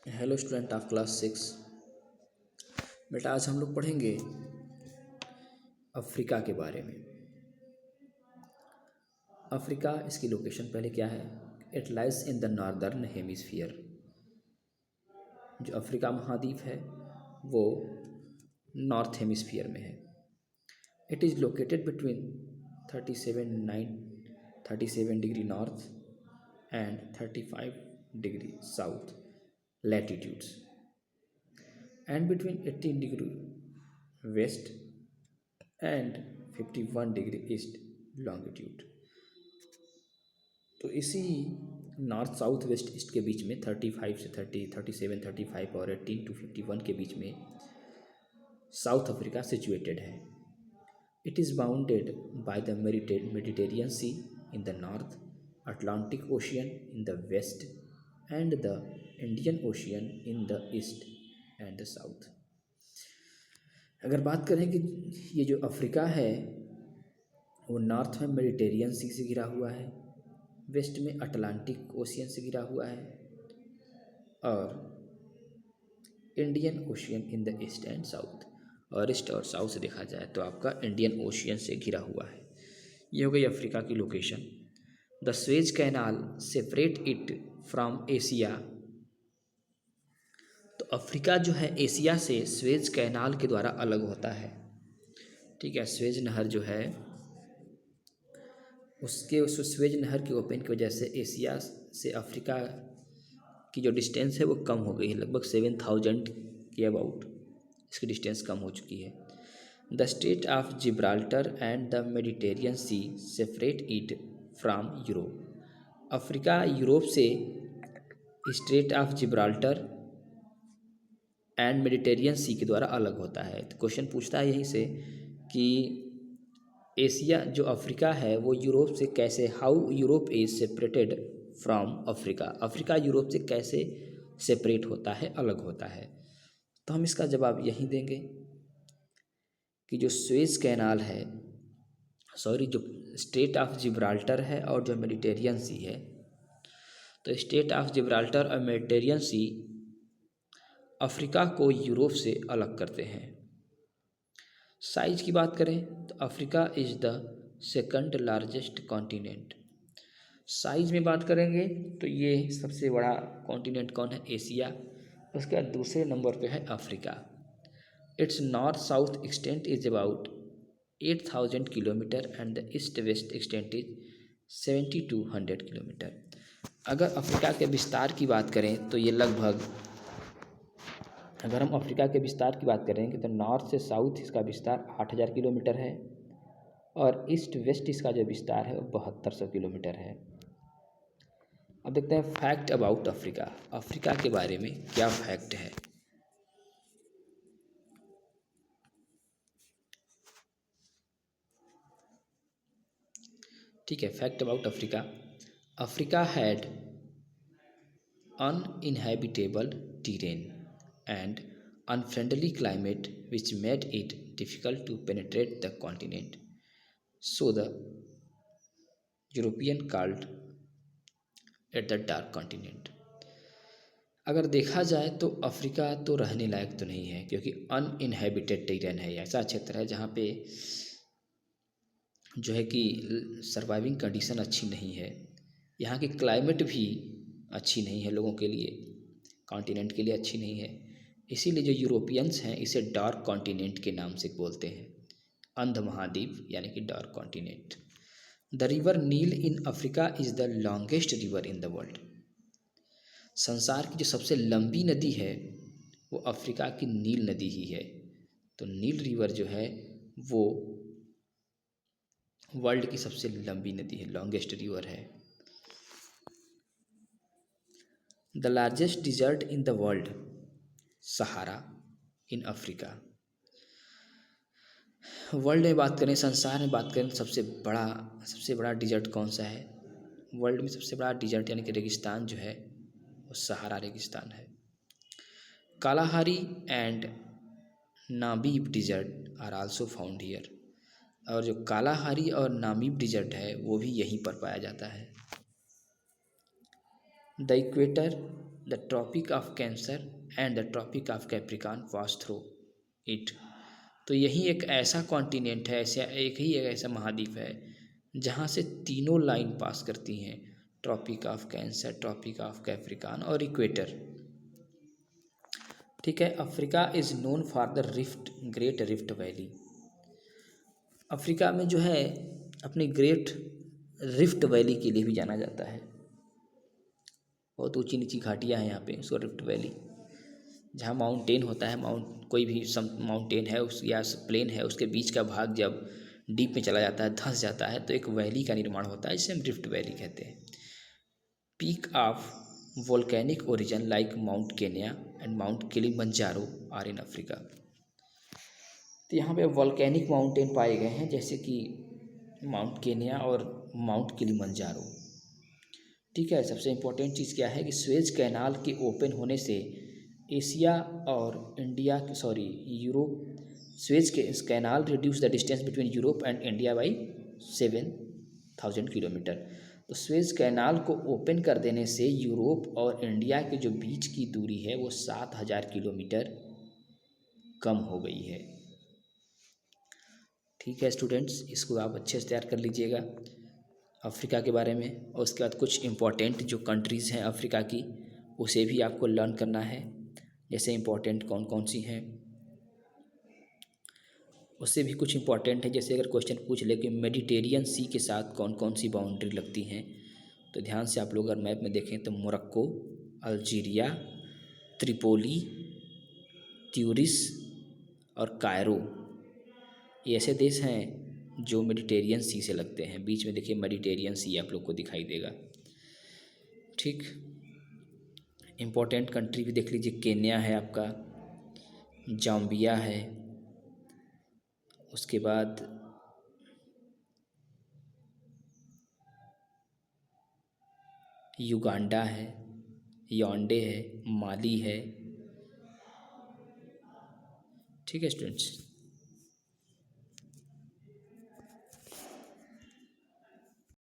Hello student of class 6। बेटा आज हम लोग पढ़ेंगे अफ्रीका के बारे में। अफ्रीका, इसकी लोकेशन पहले क्या है? It lies in the northern hemisphere. जो अफ्रीका महाद्वीप है वो नॉर्थ हेमिस्फीयर में है। It is located between 37 degree north and 35 degree south latitudes and between 18 degree west and 51 degree east longitude. तो इसी नॉर्थ साउथ वेस्ट ईस्ट के बीच में 35 से 30, 37, 35 और 18 to 51 के बीच में साउथ अफ्रीका सिचुएटेड है। It is bounded by the Mediterranean sea in the north, Atlantic ocean in the west and the Indian ocean in the east and the south. अगर बात करें कि ये जो अफ्रीका है वो नॉर्थ में मेडिटेरियन सी से घिरा हुआ है, वेस्ट में अटलांटिक ओशियन से घिरा हुआ है और Indian ocean in the east and south. और ईस्ट और साउथ से देखा जाए तो आपका इंडियन ओशियन से घिरा हुआ है। ये हो गई अफ्रीका की location. The Suez canal separate it from Asia. तो अफ्रीका जो है एशिया से स्वेज कैनाल के द्वारा अलग होता है। ठीक है, स्वेज नहर जो है उसके उस स्वेज नहर के ओपन की वजह से एशिया से अफ्रीका की जो डिस्टेंस है वो कम हो गई है, लगभग 7000 के अबाउट इसकी डिस्टेंस कम हो चुकी है। The state of Gibraltar and the Mediterranean sea separate it from Europe. Africa Europe से state of Gibraltar and Mediterranean sea के द्वारा अलग होता है। तो क्वेश्चन पूछता है यहीं से कि एशिया जो अफ्रीका है वो यूरोप से कैसे, how Europe is separated from Africa, Africa Europe से कैसे सेपरेट होता है, अलग होता है। तो हम इसका जवाब यही देंगे कि जो स्वेज कैनाल है, सॉरी जो स्टेट ऑफ जिब्राल्टर है और जो मेडिटेरियन सी है, तो स्टेट ऑफ जिब्राल्टर और मेडिटेरियन सी अफ्रीका को यूरोप से अलग करते हैं। साइज की बात करें तो Africa is the second largest continent. Size में बात करेंगे तो ये सबसे बड़ा कॉन्टिनेंट कौन है? एशिया। उसके बाद दूसरे नंबर पे है Africa. It's north south extent is about 8000 kilometre and the east west extent is 7200 kilometre. अगर अफ्रीका के विस्तार की बात करें तो ये लगभग, अगर हम अफ्रीका के विस्तार की बात करेंगे तो नॉर्थ से साउथ इसका विस्तार 8000 किलोमीटर है और ईस्ट वेस्ट इसका जो विस्तार है वो 7200 किलोमीटर है। अब देखते हैं फैक्ट अबाउट अफ्रीका। अफ्रीका के बारे में क्या फैक्ट है? ठीक है, fact about Africa. Africa had uninhabitable terrain and unfriendly climate which made it difficult to penetrate the continent. So the European called it the dark continent. अगर देखा जाए तो अफ्रीका तो रहने लायक तो नहीं है, क्योंकि अनइनहेबिटेड टेरेन है, ऐसा क्षेत्र है जहाँ पे जो है कि सर्वाइविंग कंडीशन अच्छी नहीं है। यहाँ की क्लाइमेट भी अच्छी नहीं है, लोगों के लिए, कॉन्टिनेंट के लिए अच्छी नहीं है। इसीलिए जो यूरोपियंस हैं इसे डार्क कॉन्टिनेंट के नाम से बोलते हैं, अंध महाद्वीप यानी कि dark continent. The river Nile in Africa is the longest river in the world. संसार की जो सबसे लंबी नदी है वो अफ्रीका की नील नदी ही है। तो नील रिवर जो है वो वर्ल्ड की सबसे लंबी नदी है, लॉन्गेस्ट रिवर है। The largest desert in the world, Sahara in Africa. World में बात करें, संसार में बात करें, सबसे बड़ा डिजर्ट कौन सा है? वर्ल्ड में सबसे बड़ा डिजर्ट यानी कि रेगिस्तान जो है वो सहारा रेगिस्तान है। Kalahari and Namib desert are also found here. और जो कालाहारी और नामीब डिजर्ट है वो भी यहीं पर पाया जाता है। The equator the Tropic of Cancer and the Tropic of Capricorn pass through it. तो यही एक ऐसा कॉन्टिनेंट है, ऐसा एक ऐसा महाद्वीप है जहाँ से तीनों लाइन पास करती हैं, Tropic of Cancer, Tropic of Capricorn और इक्वेटर। ठीक है। Africa is known for the Great Rift Valley. Africa में जो है अपनी ग्रेट रिफ्ट वैली के लिए भी जाना जाता है। बहुत ऊंची नीची घाटियाँ हैं यहाँ पे, उसको रिफ्ट वैली, जहाँ माउंटेन होता है, कोई भी माउंटेन है उस या प्लेन है, उसके बीच का भाग जब डीप में चला जाता है, धंस जाता है, तो एक वैली का निर्माण होता है, जिसे हम रिफ्ट वैली कहते हैं। Peak of volcanic origin like Mount Kenya and Mount Kilimanjaro are in Africa. तो यहाँ पे वोल्केनिक माउंटेन पाए गए हैं, जैसे कि माउंट केन्या और माउंट किलिमंजारो। ठीक है। सबसे इम्पोर्टेंट चीज़ क्या है कि स्वेज कैनाल के ओपन होने से एशिया और यूरोप, स्वेज के canal reduce the distance between Europe and India by 7,000 kilometre. तो स्वेज कैनाल को ओपन कर देने से यूरोप और इंडिया के जो बीच की दूरी है वो 7,000 किलोमीटर कम हो गई है। ठीक है स्टूडेंट्स, इसको आप अच्छे से तैयार कर लीजिएगा अफ्रीका के बारे में। और उसके बाद कुछ इम्पोर्टेंट जो कंट्रीज़ हैं अफ्रीका की, उसे भी आपको लर्न करना है। जैसे इम्पोर्टेंट कौन कौन सी हैं, उससे भी कुछ इम्पोर्टेंट है। जैसे अगर क्वेश्चन पूछ ले कि मेडिटेरियन सी के साथ कौन कौन सी बाउंड्री लगती हैं, तो ध्यान से आप लोग अगर मैप में देखें तो मोरक्को, अल्जीरिया, त्रिपोली, ट्यूनिस और कायरो, ये ऐसे देश हैं जो मेडिटेरियन सी से लगते हैं। बीच में देखिए मेडिटेरियन सी आप लोग को दिखाई देगा। ठीक। इम्पोर्टेंट कंट्री भी देख लीजिए, केन्या है आपका, जाम्बिया है, उसके बाद युगांडा है, याओंडे है, माली है। ठीक है स्टूडेंट्स।